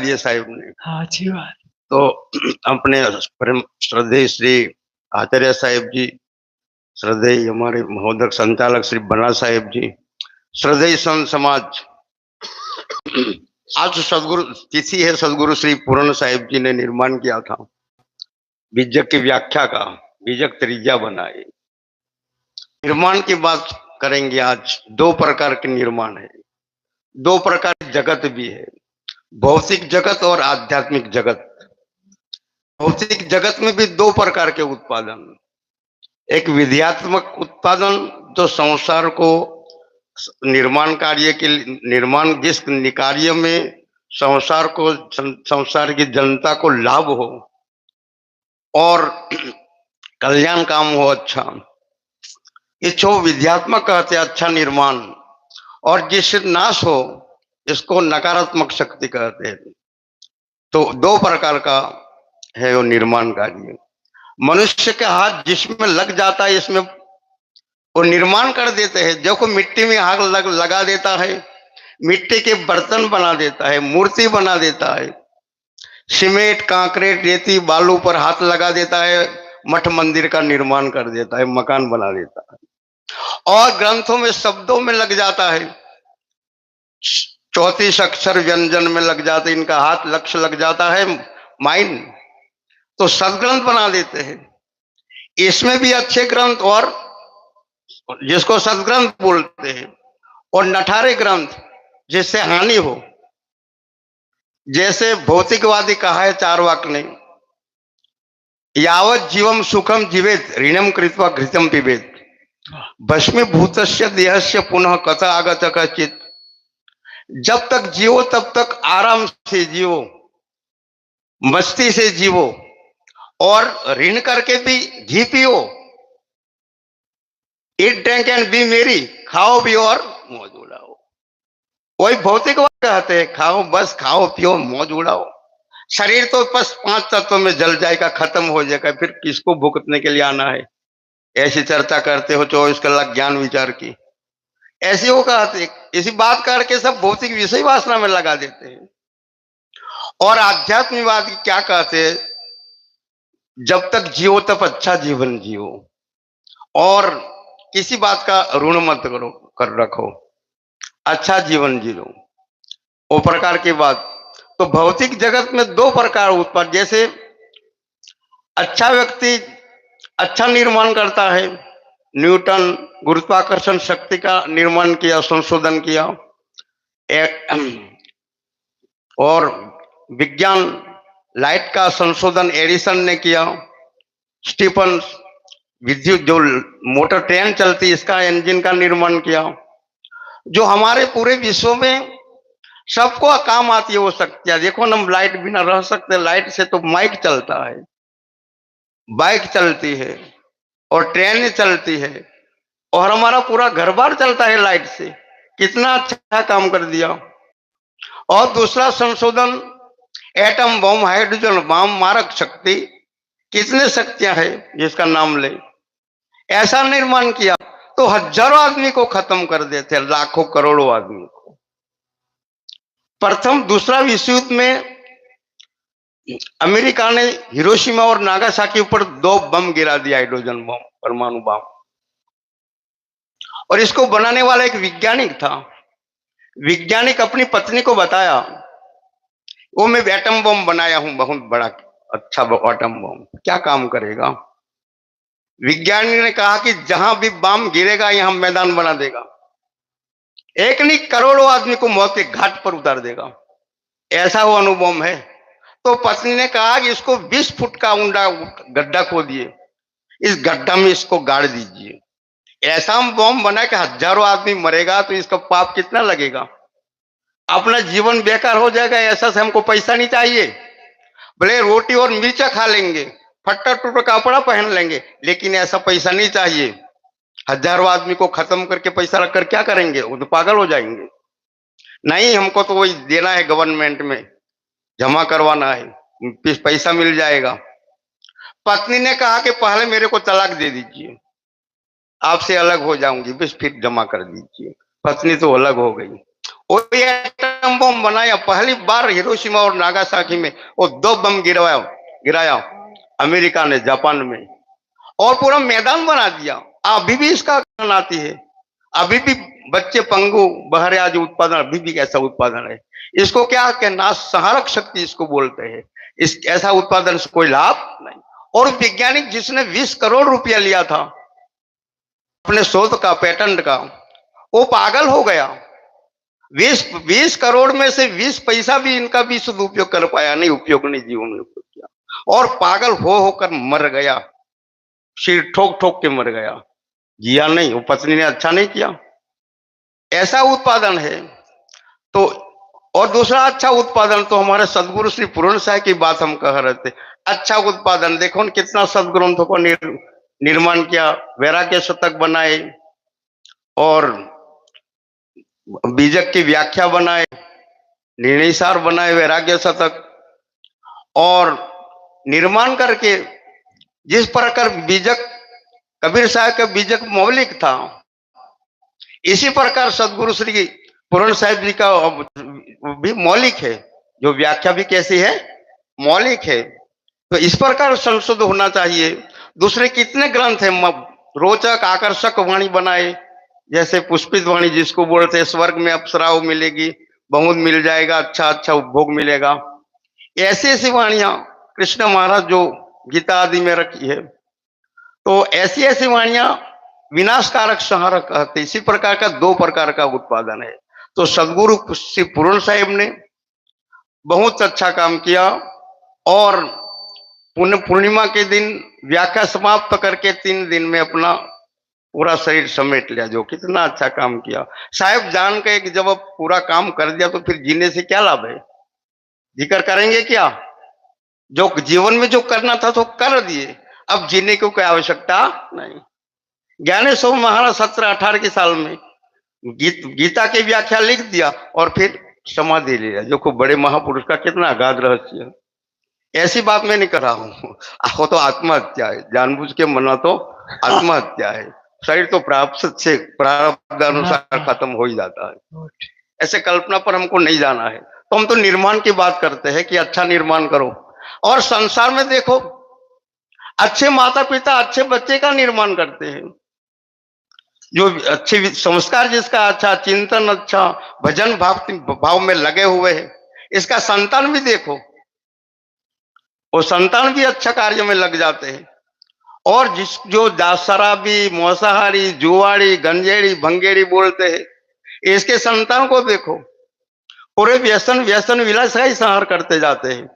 दिए साहिब ने। हाँ, अच्छी बात। तो अपने परम श्रद्धेय श्री आचार्य साहिब जी, श्रद्धेय हमारे महोदय संचालक श्री बन्ना साहिब जी, श्रद्धेय संत समाज, आज सदगुरु तिथि है, सदगुरु श्री पूर्ण साहिब जी ने निर्माण किया था बीजक की व्याख्या का, बीजक त्रिज्या बनाए। निर्माण की बात करेंगे आज। दो प्रकार के निर्माण है, दो प्रकार की जगत भी है, भौतिक जगत और आध्यात्मिक जगत। भौतिक जगत में भी दो प्रकार के उत्पादन, एक विध्यात्मक उत्पादन जो संसार को निर्माण कार्य के निर्माण, जिस कार्य में संसार को, संसार की जनता को लाभ हो और कल्याण काम हो, अच्छा, ये जो विध्यात्मक कहते हैं, अच्छा निर्माण। और जिससे नाश हो, इसको नकारात्मक शक्ति कहते हैं। तो दो प्रकार का है वो निर्माण कार्य। मनुष्य का हाथ जिसमें लग जाता है, इसमें वो निर्माण कर देते हैं। जो को मिट्टी में आग लगा देता है, मिट्टी के बर्तन बना देता है, मूर्ति बना देता है, सीमेंट कांक्रीट रेती बालू पर हाथ लगा देता है, मठ मंदिर का निर्माण कर देता है, मकान बना देता है। और ग्रंथों में शब्दों में लग जाता है, 34 अक्षर व्यंजन में लग जाते, इनका हाथ लक्ष्य लग जाता है, माइंड, तो सदग्रंथ बना देते हैं। इसमें भी अच्छे ग्रंथ और जिसको सदग्रंथ बोलते हैं, और नठारे ग्रंथ जिससे हानि हो। जैसे भौतिकवादी कहा है चारवाक ने, यावत जीवम सुखम जीवेत ऋणम कृत्वा घृतम पिबेत, भस्मीभूतस्य देहस्य पुनः कथा आगत कचित। जब तक जियो तब तक आराम से जियो, मस्ती से जीवो, और ऋण करके भी घी पियो, ईट ड्रिंक एंड बी मेरी, खाओ पियो और मौज उड़ाओ। वही भौतिकवाद कहते हैं, खाओ बस, खाओ पियो मौज उड़ाओ। शरीर तो बस 5 तत्वों में जल जाएगा, खत्म हो जाएगा, फिर किसको भुगतने के लिए आना है। ऐसी चर्चा करते हो 24 कलाक ज्ञान विचार की, ऐसी वो कहते, इसी बात करके सब भौतिक विषय वासना में लगा देते हैं। और आध्यात्मिकवाद क्या कहते हैं, जब तक जियो तब अच्छा जीवन जियो, और किसी बात का ऋण मत करो, कर रखो, अच्छा जीवन जियो, वो प्रकार की बात। तो भौतिक जगत में दो प्रकार उत्पन्न, जैसे अच्छा व्यक्ति अच्छा निर्माण करता है, न्यूटन गुरुत्वाकर्षण शक्ति का निर्माण किया, संशोधन किया, और विज्ञान लाइट का संशोधन एडिसन ने किया, स्टीफन विद्युत जो मोटर ट्रेन चलती इसका इंजन का निर्माण किया, जो हमारे पूरे विश्व में सबको काम आती है वो शक्तियां। देखो ना, हम लाइट बिना रह सकते, लाइट से तो माइक चलता है, बाइक चलती है, और ट्रेन चलती है, और हमारा पूरा घर बार चलता है लाइट से। कितना अच्छा काम कर दिया। और दूसरा संशोधन, एटम बम, हाइड्रोजन बम, मारक शक्ति, कितने शक्तियां हैं जिसका नाम ले, ऐसा निर्माण किया तो हजारों आदमी को खत्म कर देते, लाखों करोड़ों आदमी को। प्रथम दूसरा विश्व युद्ध में अमेरिका ने हिरोशिमा और नागासाकी ऊपर 2 बम गिरा दिया, हाइड्रोजन बम, परमाणु बम। और इसको बनाने वाला एक वैज्ञानिक था। वैज्ञानिक अपनी पत्नी को बताया, वो मैं एटम बम बनाया हूं, बहुत बड़ा अच्छा एटम बम, क्या काम करेगा। विज्ञानी ने कहा कि जहां भी बम गिरेगा यहां मैदान बना देगा, एक नहीं करोड़ों आदमी को मौत के घाट पर उतार देगा, ऐसा वो अणुबम है। तो पत्नी ने कहा कि इसको 20 फुट का ऊंडा गड्ढा खोदिए, इस गड्ढा में इसको गाड़ दीजिए, ऐसा बम बना कि हजारों आदमी मरेगा, तो इसका पाप कितना लगेगा, अपना जीवन बेकार हो जाएगा। ऐसा से हमको पैसा नहीं चाहिए, भले रोटी और मिर्चा खा लेंगे, फट्टा टूटा कपड़ा पहन लेंगे, लेकिन ऐसा पैसा नहीं चाहिए। हजारों आदमी को खत्म करके पैसा रखकर क्या करेंगे, वो तो पागल हो जाएंगे। नहीं, हमको तो वही देना है, गवर्नमेंट में जमा करवाना है, पैसा मिल जाएगा। पत्नी ने कहा कि पहले मेरे को तलाक दे दीजिए, आपसे अलग हो जाऊंगी, बस फिर जमा कर दीजिए। पत्नी तो अलग हो गई। वो एटम बम बनाया पहली बार हिरोशिमा और नागासाकी में, वो 2 बम गिराया गिराया अमेरिका ने जापान में, और पूरा मैदान बना दिया। अभी भी इसका आती है, अभी भी बच्चे पंगु बहरे आज उत्पादन अभी भी ऐसा उत्पादन है। इसको क्या के नाश संहारक शक्ति इसको बोलते हैं। इस ऐसा उत्पादन से कोई लाभ नहीं। और वैज्ञानिक जिसने 20 करोड़ रुपया लिया था अपने शोध का, पेटेंट का, वो पागल हो गया। 20 करोड़ में से 20 पैसा भी इनका भी सदुपयोग कर पाया नहीं, उपयोग नहीं जीवन में उपयोग किया, और पागल हो होकर मर गया, सिर ठोक ठोक के मर गया, जिया नहीं। वो पत्नी ने अच्छा नहीं किया। ऐसा उत्पादन है। तो और दूसरा अच्छा उत्पादन तो हमारे सदगुरु श्री पूर्ण साहब की बात हम कह रहे थे। अच्छा उत्पादन देखो कितना सदग्रंथों को निर्माण किया, वैराग्य शतक बनाए और बीजक की व्याख्या बनाए, निर्णयसार बनाए वैराग्य शतक, और निर्माण करके जिस प्रकार बीजक कबीर साहब का बीजक मौलिक था, इसी प्रकार सदगुरु श्री पूर्ण साहिब जी का भी मौलिक है। जो व्याख्या भी कैसी है, मौलिक है। तो इस प्रकार संशोधन होना चाहिए। दूसरे कितने ग्रंथ है रोचक आकर्षक वाणी बनाए, जैसे पुष्पित वाणी जिसको बोलते हैं, स्वर्ग में अप्सराओं मिलेगी, बहुत मिल जाएगा, अच्छा अच्छा उपभोग मिलेगा। ऐसी ऐसी वाणियां कृष्ण महाराज जो गीता आदि में रखी है, तो ऐसी ऐसी वाणियां विनाशकारक संहारक कहते। इसी प्रकार का 2 प्रकार का उत्पादन है। तो सदगुरु श्री पूर्ण साहिब ने बहुत अच्छा काम किया, और पूर्णिमा के दिन व्याख्या समाप्त करके 3 दिन में अपना पूरा शरीर समेट लिया। जो कितना अच्छा काम किया साहब। जान के कि जब अब पूरा काम कर दिया तो फिर जीने से क्या लाभ है, जिक्र करेंगे क्या? जो जीवन में जो करना था तो कर दिए, अब जीने को कोई आवश्यकता नहीं। ज्ञानेश्वर महाराज 17-18 के साल में गीता की व्याख्या लिख दिया और फिर समाधि ले लिया। जो खूब बड़े महापुरुष का कितना अगाध रहस्य है। ऐसी बात मैं नहीं कर रहा हूँ, वो तो आत्महत्या है, जानबूझ के मना तो आत्महत्या है। शरीर तो प्राप्त से प्रारब्ध अनुसार खत्म हो ही जाता है। ऐसे कल्पना पर हमको नहीं जाना है। तो हम तो निर्माण की बात करते हैं कि अच्छा निर्माण करो। और संसार में देखो, अच्छे माता पिता अच्छे बच्चे का निर्माण करते हैं, जो अच्छे संस्कार जिसका अच्छा, चिंतन अच्छा, भजन भाव में लगे हुए हैं, इसका संतान भी देखो, वो संतान भी अच्छा कार्य में लग जाते हैं। और जो शराबी, मौसाहारी, जुआड़ी, गंजेड़ी, भंगेड़ी बोलते हैं, इसके संतान को देखो, पूरे व्यसन विलास का ही संहार करते जाते हैं।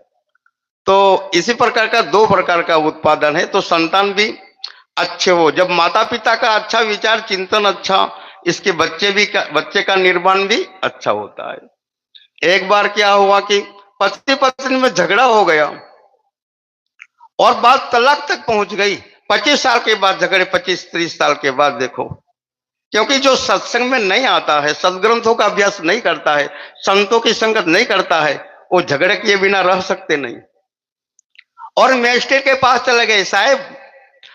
तो इसी प्रकार का 2 प्रकार का उत्पादन है। तो संतान भी अच्छे हो, जब माता पिता का अच्छा विचार चिंतन अच्छा, इसके बच्चे का निर्माण भी अच्छा होता है। एक बार क्या हुआ कि पति पत्नी में झगड़ा हो गया और बात तलाक तक पहुंच गई। 25 साल के बाद झगड़े, 25-30 साल के बाद देखो, क्योंकि जो सत्संग में नहीं आता है, सदग्रंथों का अभ्यास नहीं करता है, संतों की संगत नहीं करता है, वो झगड़े किए बिना रह सकते नहीं। और मैजिस्ट्रेट के पास चले गए, साहब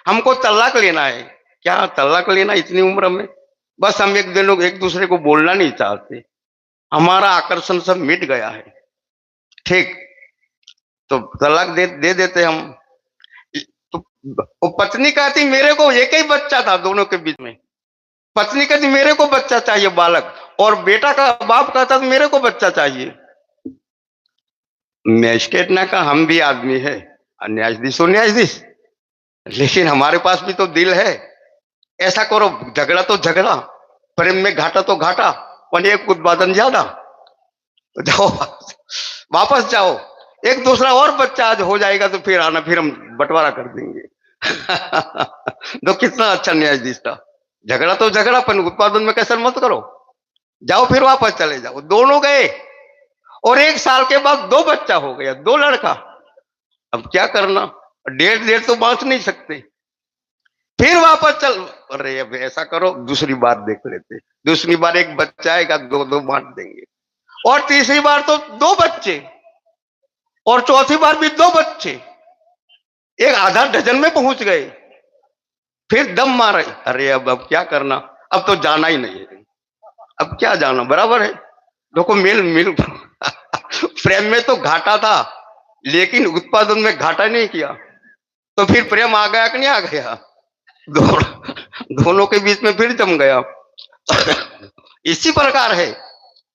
हमको तलाक लेना है। क्या तलाक लेना इतनी उम्र में? बस हम एक दूसरे को बोलना नहीं चाहते, हमारा आकर्षण सब मिट गया है, ठीक, तो तलाक दे देते हम। तो पत्नी कहती मेरे को एक ही बच्चा था दोनों के बीच में, पत्नी कहती मेरे को बच्चा चाहिए बालक, और बेटा का बाप कहता तो मेरे को बच्चा चाहिए। मैजिस्ट्रेट ने कहा हम भी आदमी है, न्यायाधीश हो न्यायाधीश, लेकिन हमारे पास भी तो दिल है। ऐसा करो, झगड़ा तो झगड़ा, प्रेम में घाटा तो घाटा, पर एक उत्पादन ज्यादा, तो जाओ वापस जाओ, एक दूसरा और बच्चा आज हो जाएगा तो फिर आना, फिर हम बंटवारा कर देंगे। तो कितना अच्छा न्यायाधीश था। झगड़ा तो झगड़ा, पर उत्पादन में कैसे मत करो, जाओ फिर वापस चले जाओ। दोनों गए और 1 साल के बाद 2 बच्चा हो गया, 2 लड़का। अब क्या करना, डेढ़ तो बांट नहीं सकते, फिर वापस चल। अरे अब ऐसा करो, दूसरी बार देख लेते, दूसरी बार 1 बच्चा आएगा, 2 बांट देंगे, और तीसरी बार तो 2 बच्चे, और चौथी बार भी 2 बच्चे, एक आधा डजन में पहुंच गए। फिर दम मारे, अरे अब क्या करना, अब तो जाना ही नहीं है, अब क्या जाना, बराबर है। देखो मिल मिल प्रेम में तो घाटा था, लेकिन उत्पादन में घाटा नहीं किया, तो फिर प्रेम आ गया कि नहीं आ गया? दोनों के बीच में फिर जम गया। इसी प्रकार है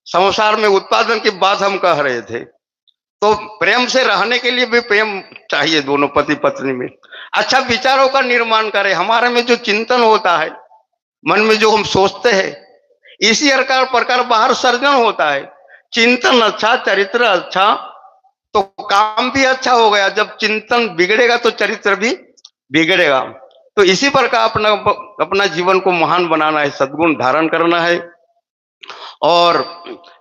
संसार में उत्पादन की बात हम कह रहे थे, तो प्रेम से रहने के लिए भी प्रेम चाहिए दोनों पति पत्नी में। अच्छा विचारों का निर्माण करें, हमारे में जो चिंतन होता है, मन में जो हम सोचते हैं, इसी प्रकार बाहर सर्जन होता है। चिंतन अच्छा, चरित्र अच्छा, तो काम भी अच्छा हो गया। जब चिंतन बिगड़ेगा तो चरित्र भी बिगड़ेगा। तो इसी प्रकार अपना अपना जीवन को महान बनाना है, सद्गुण धारण करना है। और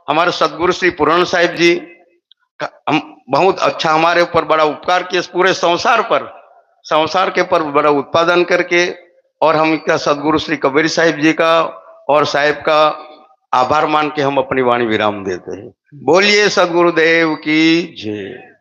हमारे सदगुरु श्री पूर्ण साहिब जी हम बहुत अच्छा हमारे ऊपर बड़ा उपकार किए, पूरे संसार के पर बड़ा उत्पादन करके। और हम क्या सदगुरु श्री कबीर साहिब जी का और साहिब का आभार मान के हम अपनी वाणी विराम देते हैं। बोलिए सदगुरुदेव की जय।